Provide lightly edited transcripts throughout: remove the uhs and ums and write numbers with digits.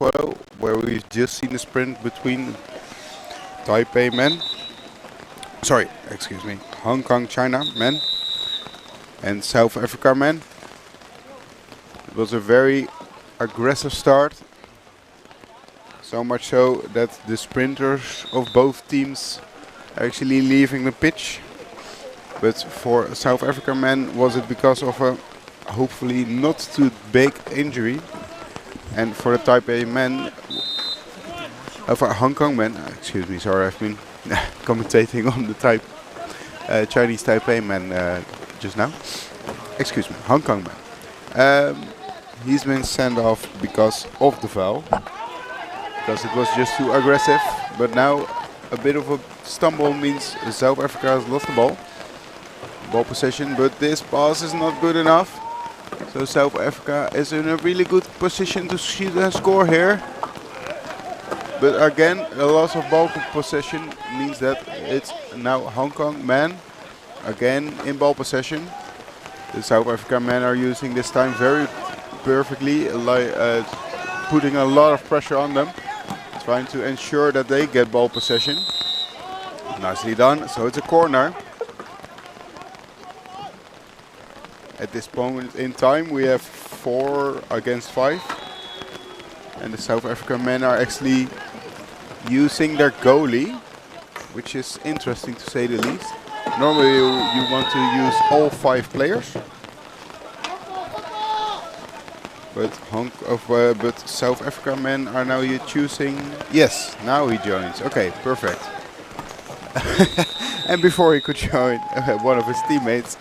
Polo, where we've just seen a sprint between Taipei men, Hong Kong China men and South Africa men. It was a very aggressive start, so much so that the sprinters of both teams are actually leaving the pitch. But for South Africa men, was it because of a hopefully not too big injury? And for the Taipei men, for Hong Kong men, excuse me, sorry, I've been commentating on the Chinese Taipei men just now. Excuse me, Hong Kong man. He's been sent off because of the foul, because it was just too aggressive. But now a bit of a stumble means South Africa has lost the ball possession, but this pass is not good enough. So South Africa is in a really good position to shoot and score here. But again, a loss of ball possession means that it's now Hong Kong men again in ball possession. The South African men are using this time very perfectly, putting a lot of pressure on them, trying to ensure that they get ball possession. Nicely done. So it's a corner. At this point in time, we have 4 against 5. And the South African men are actually using their goalie, which is interesting to say the least. Normally you want to use all 5 players. But South African men are now choosing... Yes, now he joins. Okay, perfect. And before he could join, one of his teammates,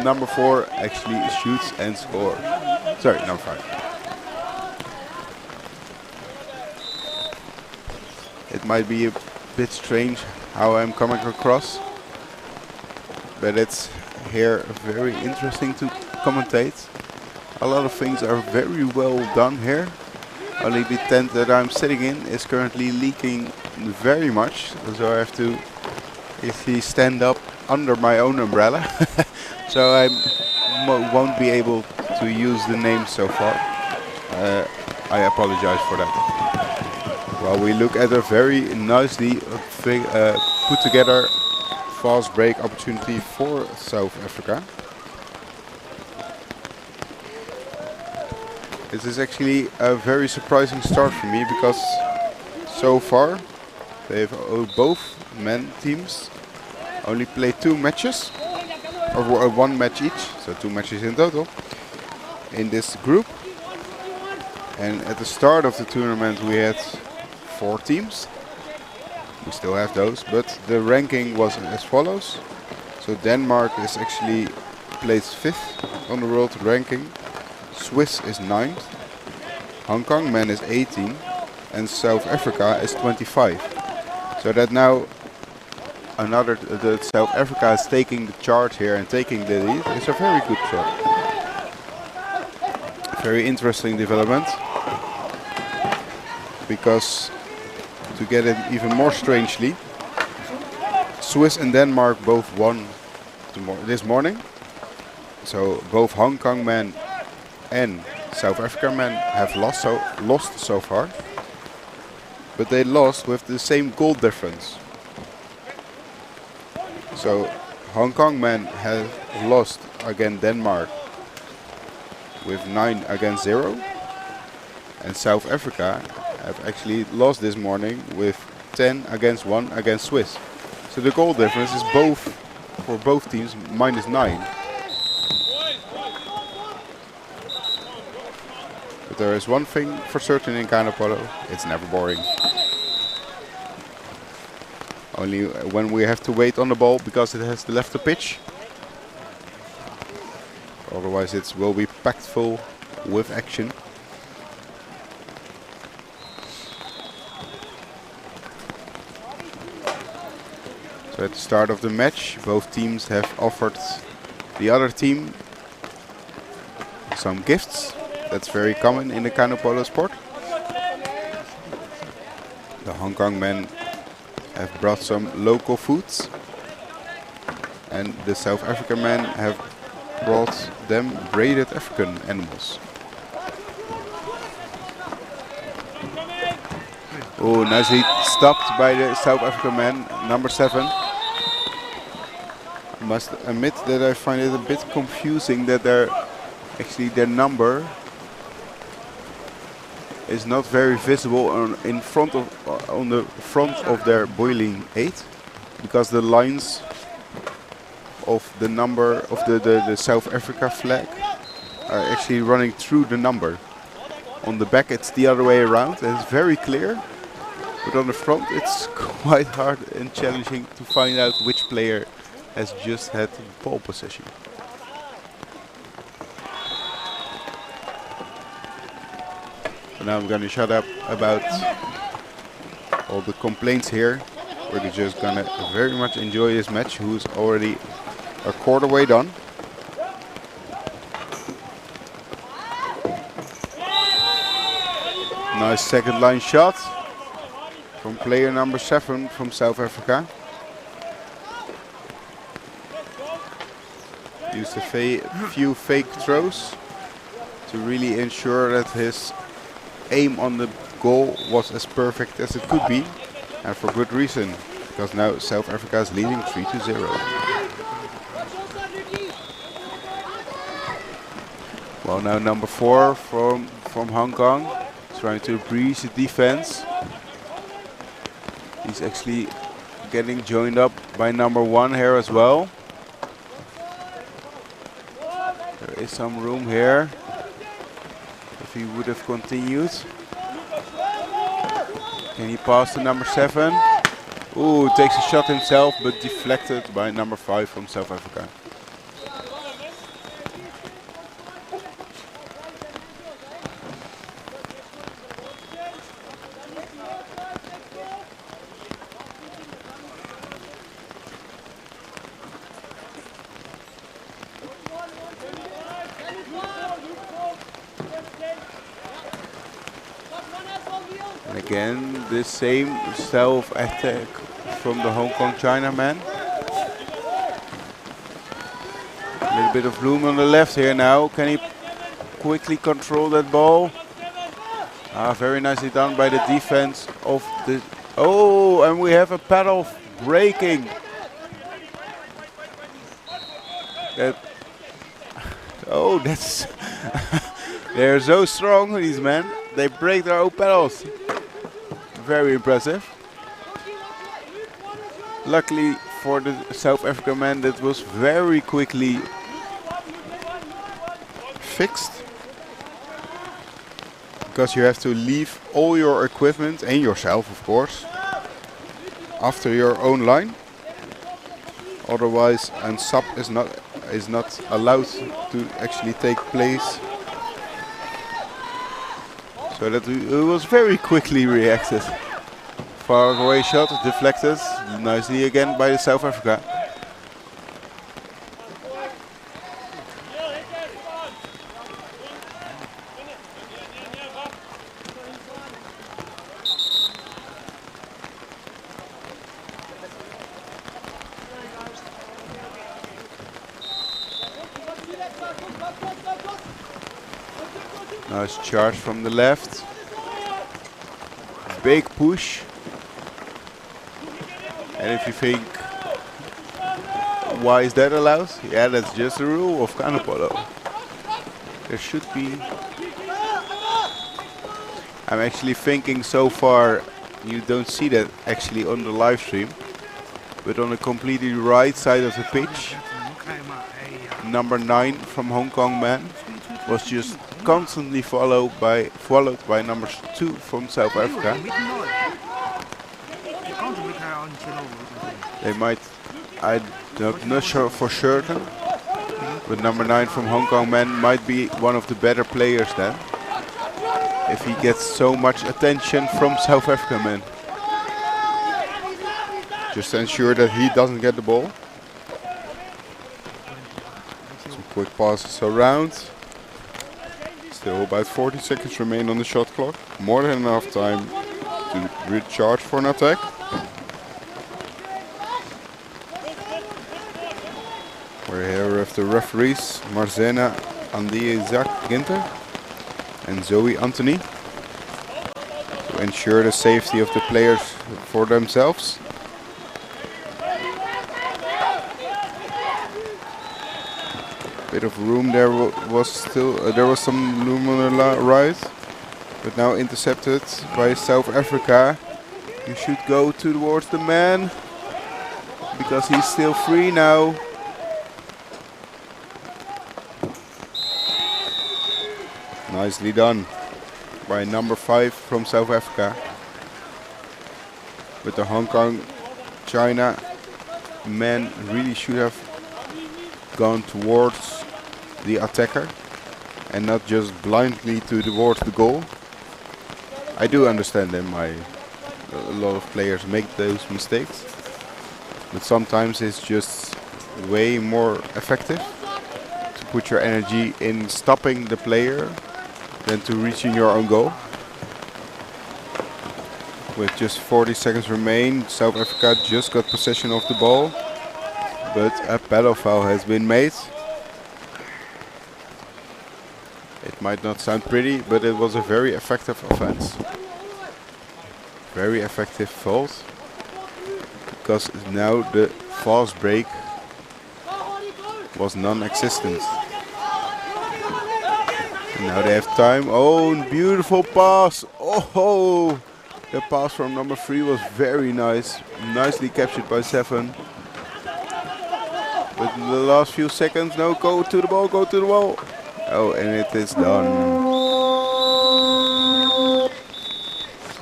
number 4, actually shoots and scores. Sorry, number 5. It might be a bit strange how I'm coming across, but it's here very interesting to commentate. A lot of things are very well done here. Only the tent that I'm sitting in is currently leaking very much, so I have to actually stand up under my own umbrella. So I won't be able to use the name so far. I apologize for that. Well, we look at a very nicely put together fast break opportunity for South Africa. This is actually a very surprising start for me, because so far they've both men teams only played 2 matches, or 1 match each, so 2 matches in total in this group. And at the start of the tournament we had 4 teams. We still have those, but the ranking was as follows. So Denmark is actually placed 5th on the world ranking. Swiss is 9th. Hong Kong men is 18, and South Africa is 25. So that now the South Africa is taking the charge here and taking the lead. It's a very good shot. Very interesting development, because to get it even more strangely, Swiss and Denmark both won this morning. So both Hong Kong men and South Africa men have lost so far, but they lost with the same goal difference. So Hong Kong men have lost against Denmark with 9 against 0, and South Africa have actually lost this morning with 10 against 1 against Swiss. So the goal difference is for both teams -9. But there is one thing for certain in Canoe-Polo: it's never boring. Only when we have to wait on the ball because it has left the pitch. Otherwise it will be packed full with action. So at the start of the match, both teams have offered the other team some gifts. That's very common in the Canoe-Polo sport. The Hong Kong men have brought some local foods, and the South African men have brought them braided African animals. Oh, nicely stopped by the South African man, number 7. Must admit that I find it a bit confusing that their number is not very visible on the front of their boiling 8, because the lines of the number of the South Africa flag are actually running through the number. On the back it's the other way around, and it's very clear. But on the front it's quite hard and challenging to find out which player has just had ball possession. So now I'm gonna shut up about all the complaints here. We're just gonna very much enjoy this match, who's already a quarter way done. Nice second line shot from player number 7 from South Africa. Used a few fake throws to really ensure that his aim on the goal was as perfect as it could be, and for good reason, because now South Africa is leading 3-0. Well, now number 4 from Hong Kong, trying to breeze the defense. He's actually getting joined up by number 1 here as well. There is some room here if he would have continued. Can he pass to number 7? Ooh, takes a shot himself, but deflected by number 5 from South Africa. And again, the same style of attack from the Hong Kong Chinaman. A little bit of room on the left here now. Can he quickly control that ball? Very nicely done by the defense of the... Oh, and we have a paddle breaking. Oh, that's... They're so strong, these men. They break their own pedals. Very impressive. Luckily for the South African man, that was very quickly fixed. Because you have to leave all your equipment, and yourself of course, after your own line. Otherwise, a sub is not allowed to actually take place. So that it was very quickly reacted. Far away shot, deflected nicely again by the South Africa. Nice charge from the left. Big push. And if you think, why is that allowed? Yeah, that's just a rule of Canoe Polo. There should be... I'm actually thinking so far you don't see that actually on the live stream. But on the completely right side of the pitch, number 9 from Hong Kong man was just constantly followed by number 2 from South Africa. They might, I'm not sure for certain, but number 9 from Hong Kong man might be one of the better players then, if he gets so much attention from South Africa man. Just to ensure that he doesn't get the ball. Some quick passes around. Still about 40 seconds remain on the shot clock. More than enough time to recharge for an attack. We're here with the referees Marzena Andy Isaac Ginter and Zoe Anthony to ensure the safety of the players for themselves. Bit of room there was still, there was some room on the right, but now intercepted by South Africa. You should go towards the man because he's still free now. Nicely done by number 5 from South Africa. But the Hong Kong China men really should have gone towards the attacker and not just blindly towards the goal. I do understand them. A lot of players make those mistakes, but sometimes it's just way more effective to put your energy in stopping the player than to reaching your own goal. With just 40 seconds remain, South Africa just got possession of the ball, but a paddle foul has been made. It might not sound pretty, but it was a very effective offense. Very effective fault, because now the fast break was non-existent. And now they have time. Oh, beautiful pass. Oh, the pass from number 3 was very nice. Nicely captured by 7. But in the last few seconds, no, go to the ball, go to the ball. Oh, and it is done.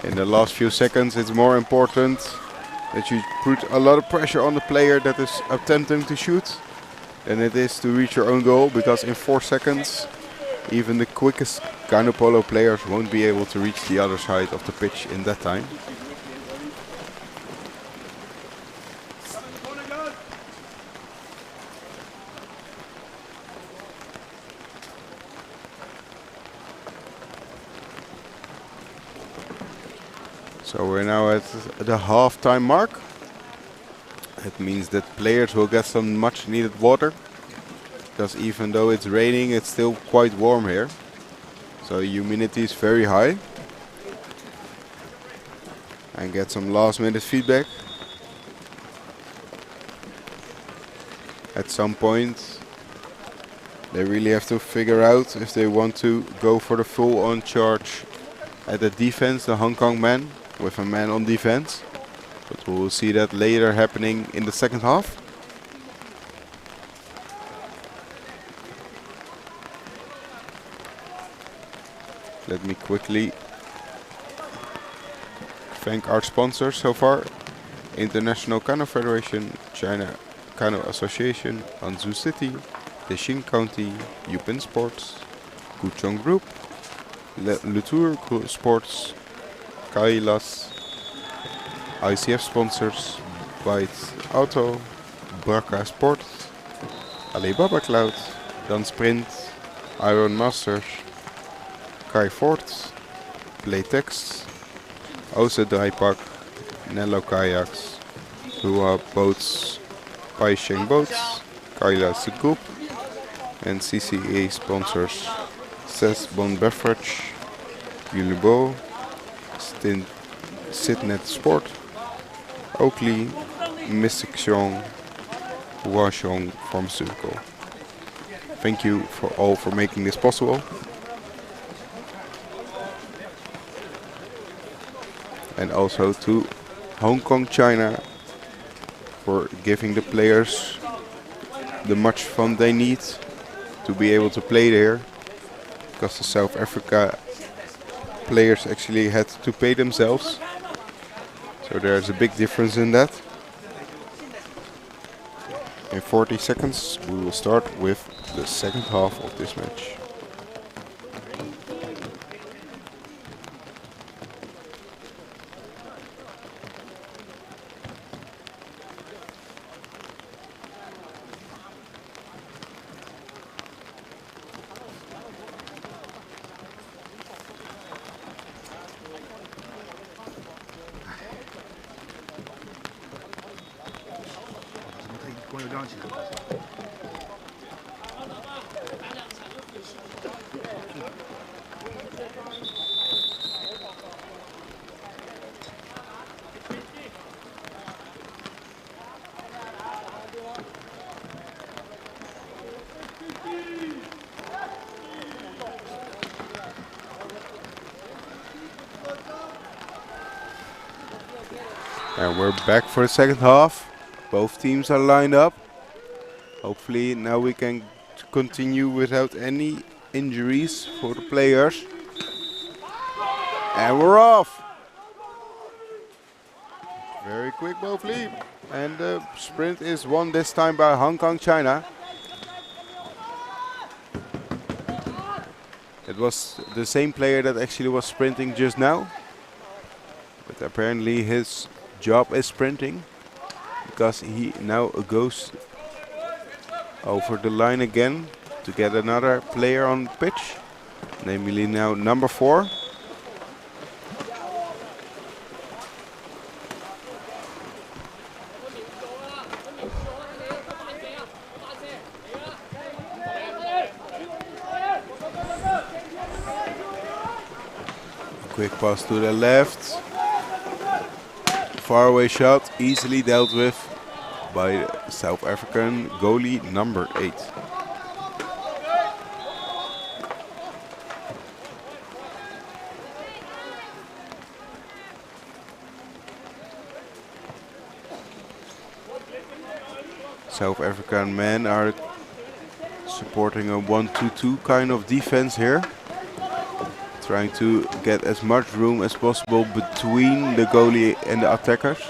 In the last few seconds, it's more important that you put a lot of pressure on the player that is attempting to shoot than it is to reach your own goal, because in 4 seconds, even the quickest Polo players won't be able to reach the other side of the pitch in that time. So we're now at the half-time mark. It means that players will get some much needed water, because even though it's raining, it's still quite warm here. So humidity is very high. And get some last minute feedback. At some point, they really have to figure out if they want to go for the full on charge at the defense, the Hong Kong men, with a man on defense. But we will see that later happening in the second half. Let me quickly thank our sponsors so far: International Canoe Federation, China Canoe Association, Huzhou City, Deqing County, Yupin Sports, Guchong Group, Latour Sports, Kailas, ICF sponsors, Byte Auto, Braka Sports, Alibaba Cloud, Dan Sprint, Iron Masters, Kai Fort, Playtex, Ose Drijpak, Nello Kayaks, Hua Boats, Paisheng Boats, Kailas Group, and CCA sponsors Cess Bon Beverage, Unibo, Sidnet Sport, Oakley, Mystic Xiong, Huashong Pharmaceutical. Thank you for making this possible. And also to Hong Kong China for giving the players the much fun they need to be able to play there, because the South Africa players actually had to pay themselves. So there's a big difference in that. In 40 seconds we will start with the second half of this match. And we're back for the second half. Both teams are lined up. Hopefully now we can continue without any injuries for the players. And we're off. Very quick ball flip. And the sprint is won this time by Hong Kong, China. It was the same player that actually was sprinting just now. But apparently his job is sprinting, because he now goes over the line again to get another player on pitch, namely now number 4. Quick pass to the left. Far away shot, easily dealt with by South African goalie number 8. South African men are supporting a 1-2-2 kind of defense here, trying to get as much room as possible between the goalie and the attackers.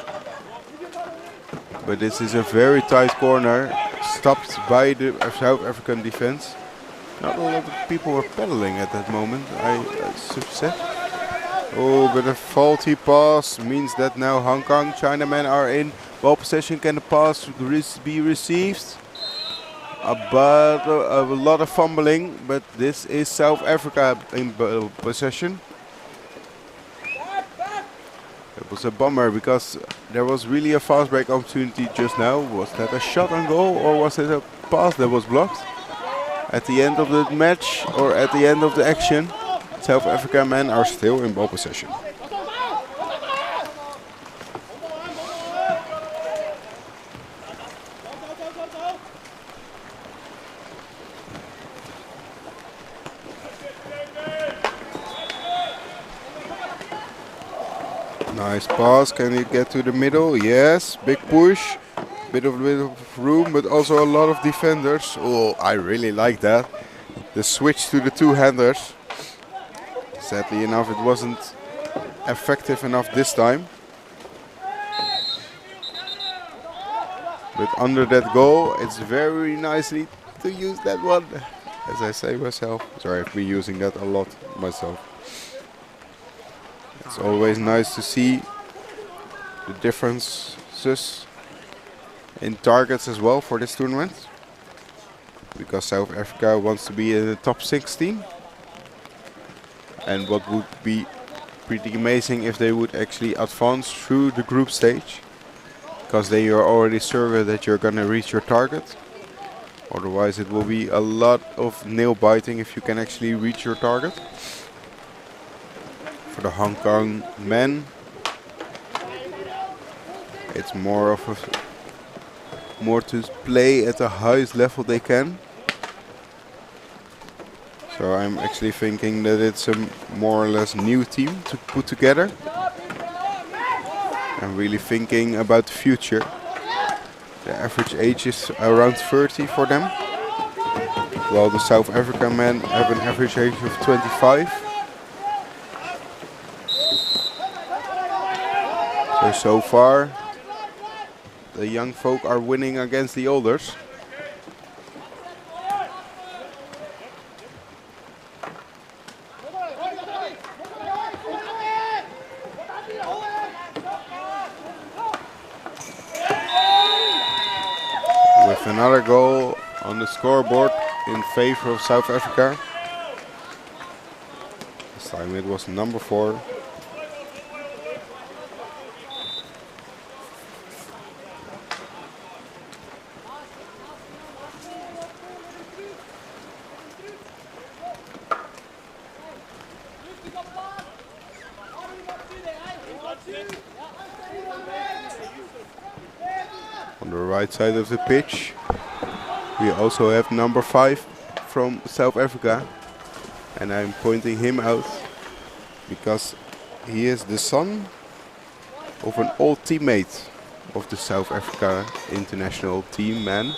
But this is a very tight corner, stopped by the South African defense. Not a lot of people were pedaling at that moment, I should say. Oh, but a faulty pass means that now Hong Kong Chinamen are in ball possession. Can the pass be received? But a lot of fumbling, but this is South Africa in possession. It was a bummer because there was really a fast break opportunity just now. Was that a shot on goal or was it a pass that was blocked? At the end of the match or at the end of the action, South African men are still in ball possession. Nice pass, can he get to the middle? Yes, big push, bit of room, but also a lot of defenders. Oh, I really like that. The switch to the two-handers. Sadly enough, it wasn't effective enough this time. But under that goal, it's very nicely to use that one. As I say myself, sorry, I've been using that a lot myself. It's always nice to see the differences in targets as well for this tournament, because South Africa wants to be in the top 16. And what would be pretty amazing if they would actually advance through the group stage, because then you're already certain that you're gonna reach your target. Otherwise it will be a lot of nail biting if you can actually reach your target. For the Hong Kong men, it's more to play at the highest level they can. So I'm actually thinking that it's a more or less new team to put together. I'm really thinking about the future. The average age is around 30 for them, while the South African men have an average age of 25. So far, the young folk are winning against the olders. With another goal on the scoreboard in favor of South Africa. This time it was number 4. On the right side of the pitch, we also have number 5 from South Africa, and I'm pointing him out because he is the son of an old teammate of the South Africa international team, man.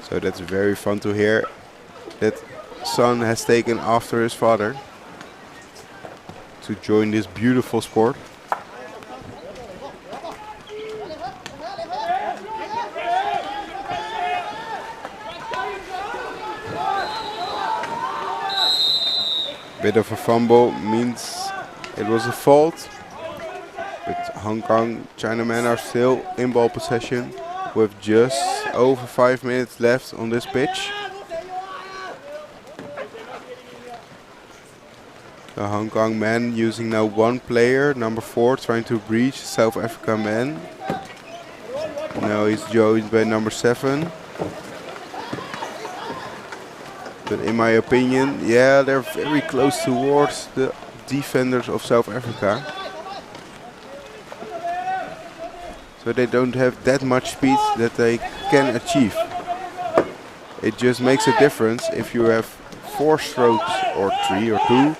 So that's very fun to hear that son has taken after his father to join this beautiful sport. Bit of a fumble means it was a fault, but Hong Kong Chinamen are still in ball possession with just over 5 minutes left on this pitch. The Hong Kong men using now one player, number 4, trying to breach South Africa men. Now he's joined by number 7. But in my opinion, yeah, they're very close towards the defenders of South Africa. So they don't have that much speed that they can achieve. It just makes a difference if you have 4 strokes or 3 or 2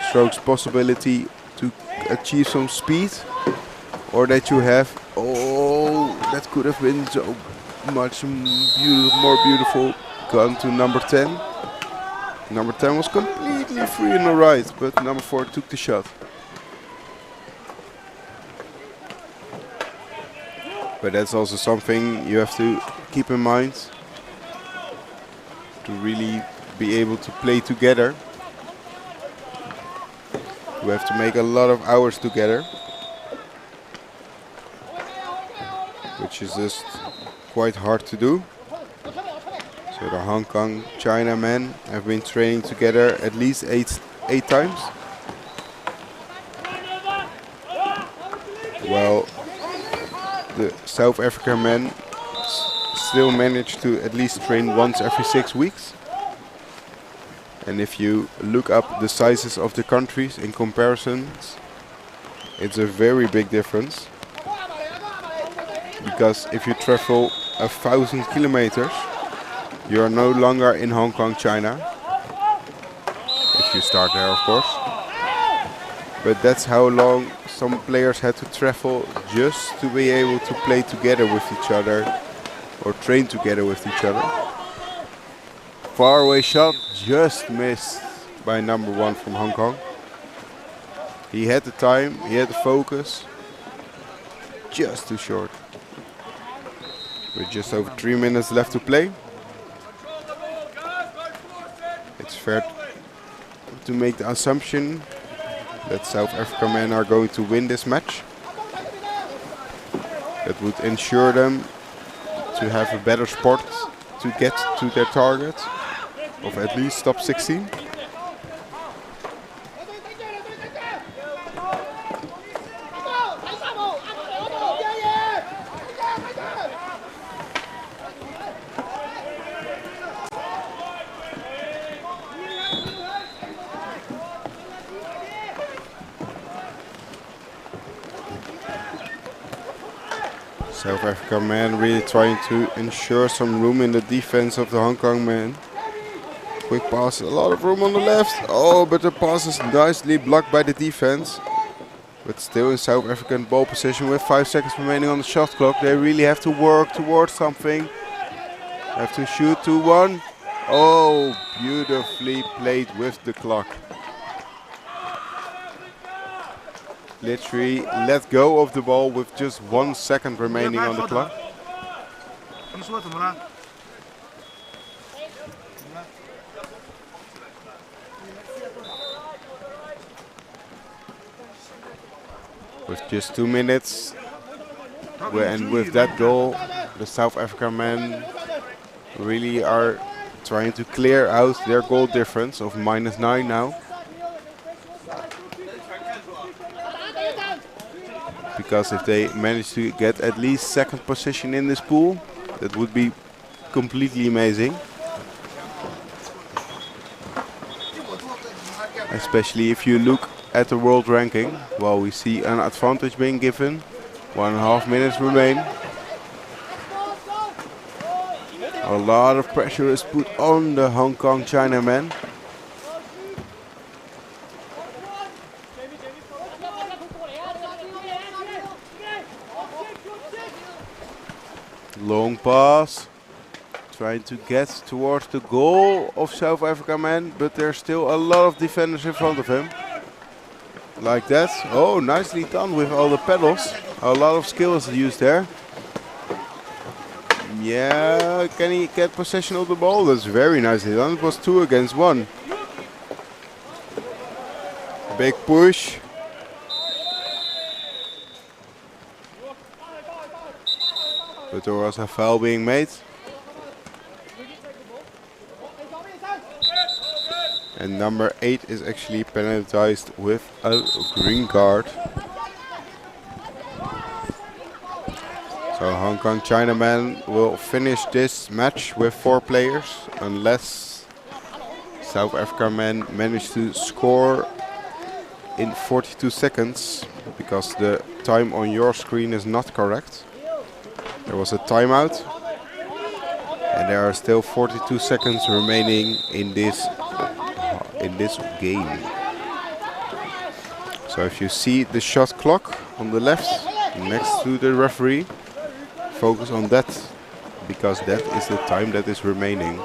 strokes possibility to achieve some speed, or that you have, oh, that could have been so much more beautiful, gone to number 10. Number 10 was completely free on the right, but number 4 took the shot. But that's also something you have to keep in mind to really be able to play together. You have to make a lot of hours together, which is just quite hard to do. So the Hong Kong Chinamen have been training together at least eight times. While the South African men still manage to at least train once every 6 weeks. And if you look up the sizes of the countries in comparisons, it's a very big difference. Because if you travel 1,000 kilometers, you are no longer in Hong Kong, China. If you start there, of course. But that's how long some players had to travel just to be able to play together with each other or train together with each other. Far away shot, just missed by number 1 from Hong Kong. He had the time, he had the focus, just too short. With just over 3 minutes left to play. It's fair to make the assumption that South Africa men are going to win this match. That would ensure them to have a better spot to get to their target of at least top 16. South Africa men really trying to ensure some room in the defense of the Hong Kong men. Quick pass, a lot of room on the left. Oh, but the pass is nicely blocked by the defense. But still in South African ball position with 5 seconds remaining on the shot clock. They really have to work towards something. Have to shoot 2-1. Oh, beautifully played with the clock. Literally let go of the ball with just 1 second remaining on the clock. With just 2 minutes, and with that goal, the South African men really are trying to clear out their goal difference of -9 now. Because if they manage to get at least second position in this pool, that would be completely amazing. Especially if you look at the world ranking, well, we see an advantage being given. 1.5 minutes remain. A lot of pressure is put on the Hong Kong Chinamen. Long pass. Trying to get towards the goal of South Africa men, but there's still a lot of defenders in front of him. Like that. Oh, nicely done with all the pedals. A lot of skill is used there. Yeah, can he get possession of the ball? That's very nicely done. It was 2 against 1. Big push. But there was a foul being made. And number 8 is actually penalized with a green card. So Hong Kong Chinaman will finish this match with 4 players unless South Africa men manage to score in 42 seconds, because the time on your screen is not correct. There was a timeout and there are still 42 seconds remaining in this game. So if you see the shot clock on the left next to the referee, focus on that, because that is the time that is remaining.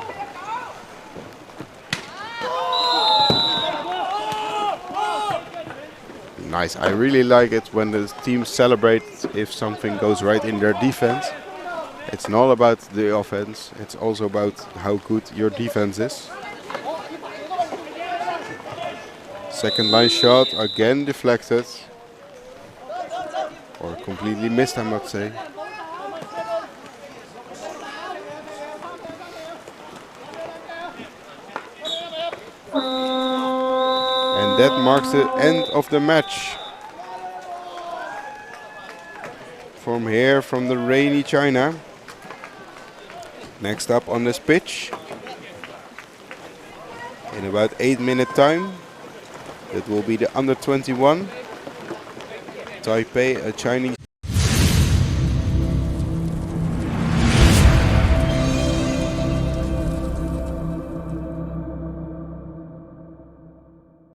Nice. I really like it when the teams celebrate if something goes right in their defense. It's not about the offense, it's also about how good your defense is. Second line shot, again deflected. Or completely missed, I must say. And that marks the end of the match. From here, from the rainy China. Next up on this pitch, in about 8-minute time, it will be the under 21 Taipei, a Chinese